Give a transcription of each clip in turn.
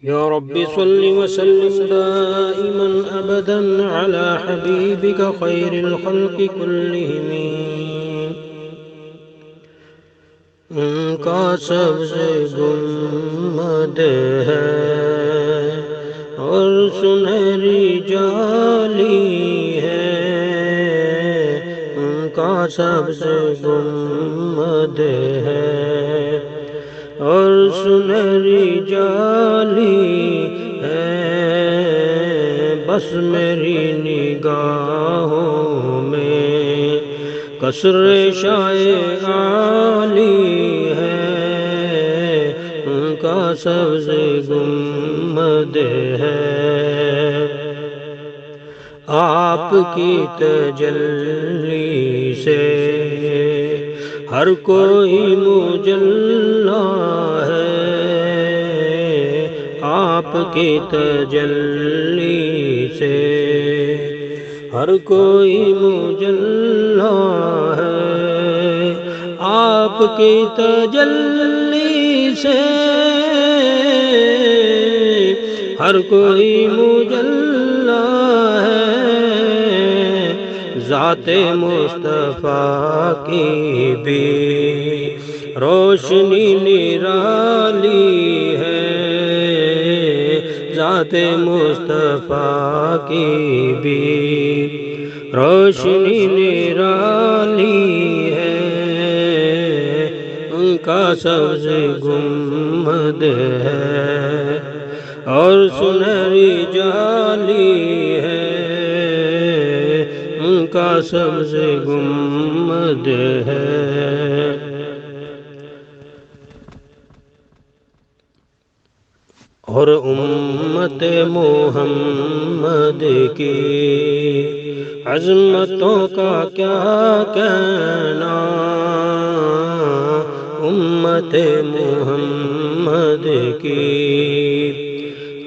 يا رب صل وسلم دائما أبدا على حبيبك خير الخلق كلهم، ان کا سب سے گنبد ہے اور سنہری جالی ہے، ان کا سب سے گنبد ہے اور سنہری جالی ہے، بس میری نگاہوں میں قصر شاہ عالی ہے، ان کا سبز گنبد ہے۔ آپ کی تجلی سے ہر کوئی مجلا ہے، آپ کی تجلی سے ہر کوئی مجلا ہے، آپ کی تجلی سے ہر کوئی مجلا ہے، ذات مصطفیٰ کی بھی روشنی نرالی ہے، ذات مصطفیٰ کی بھی روشنی نرالی ہے، ان کا سبز گنبد ہے اور سنہری جالی ہے، ان کا سبز گنبد ہے۔ اور امت محمد کی عظمتوں کا کیا کہنا، امت محمد کی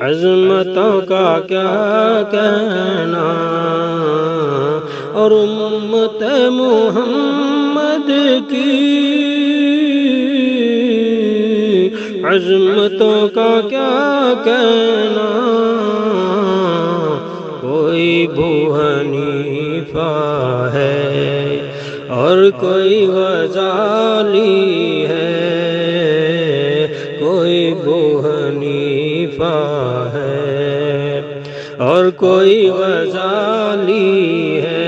عظمتوں کا کیا کہنا، اور امت محمد کی عظمتوں کا کیا کہنا، کوئی ابو حنیفہ ہے اور کوئی غزالی ہے، کوئی ابو حنیفہ ہے اور کوئی غزالی ہے،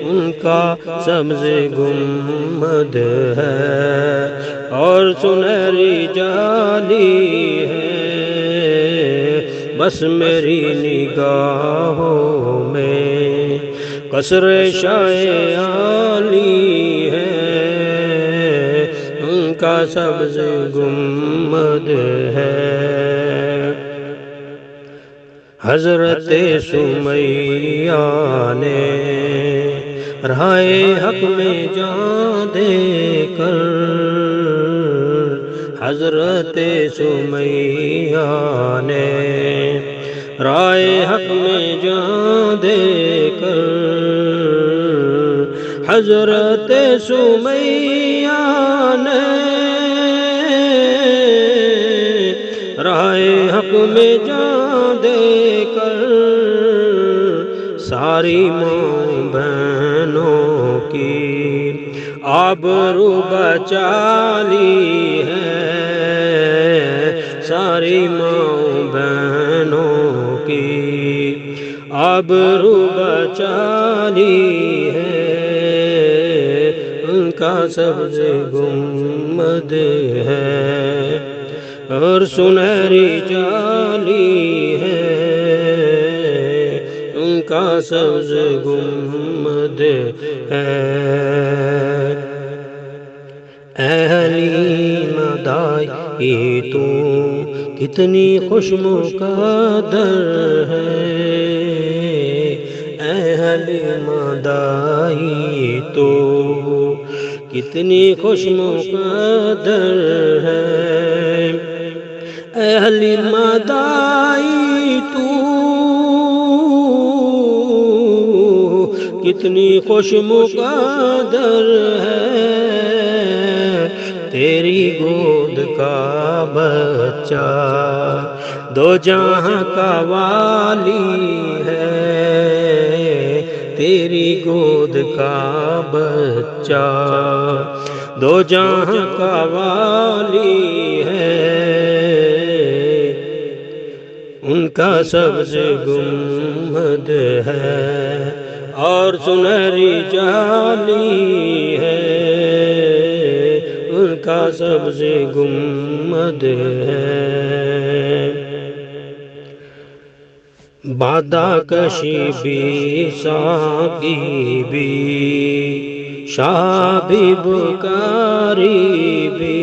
ان کا سبز گنبد ہے اور سنہری جالی ہے، بس میری نگاہوں میں قصر شاہ عالی ہے، ان کا سبز گنبد ہے۔ حضرت سمیہ نے رائے حق میں جان دے کر، حضرت سمیہ نے رائے حق میں جان دے کر، حضرت سمیہ نے رائے حق میں جان دے کر، ساری ماں بہنوں کی آبرو بچا لی ہے، ساری ماں بہنوں کی آبرو بچا لی ہے، ان کا سبز گنبد ہے اور سنہری جالی ہے، ان کا سبز گنبد ہے۔ اے حلیم دائی تو کتنی خوش مقدر ہے، اے حلیم دائی تو کتنی خوش مقدر ہے، اے حلیم دائی تو کتنی خوش مقدر ہے، تیری گود کا بت بچہ دو جہاں کا والی ہے تیری گود کا بچہ دو جہاں کا والی ہے ان کا سبز گنبد ہے اور سنہری جالی ہے ان کا سبز گنبد ہے بادہ کشی بھی ساقی بھی شاہ بھی بکاری بھی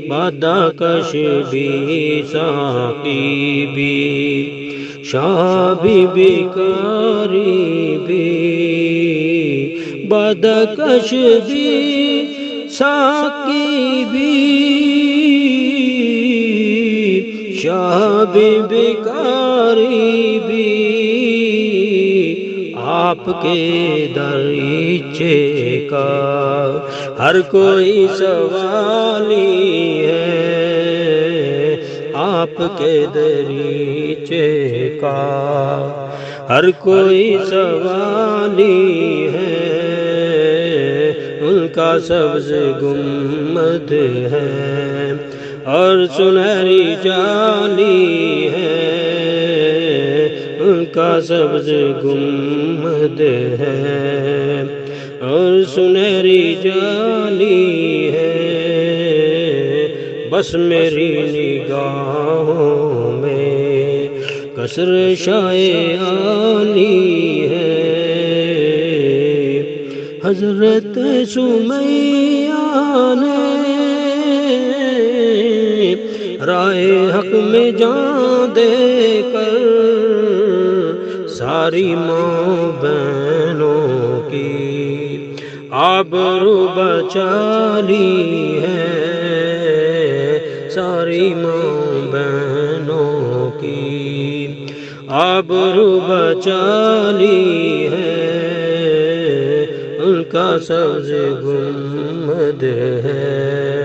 بادہ کش بھی ساقی بھی شاہ بھی بیکاری بھی بادہ کش بھی ساقی بھی شاہ بھی بیکاری بھی آپ کے دریچے کا ہر کوئی سوالی ہے آپ کے دریچے کا ہر کوئی سوالی ہے ان کا سبز گنبد ہے اور سنہری جالی ہے ان کا سبز گنبد ہے اور سنہری جالی ہے بس میری نگاہوں میں قصر شاہ عالی ہے حضرت سمیہ نے رائے حق میں جان دے کر ساری ماں بہنوں کی آبرو بچالی ہے ساری ماں بہنوں کی آبرو بچالی ہے ان کا سبز گنبد ہے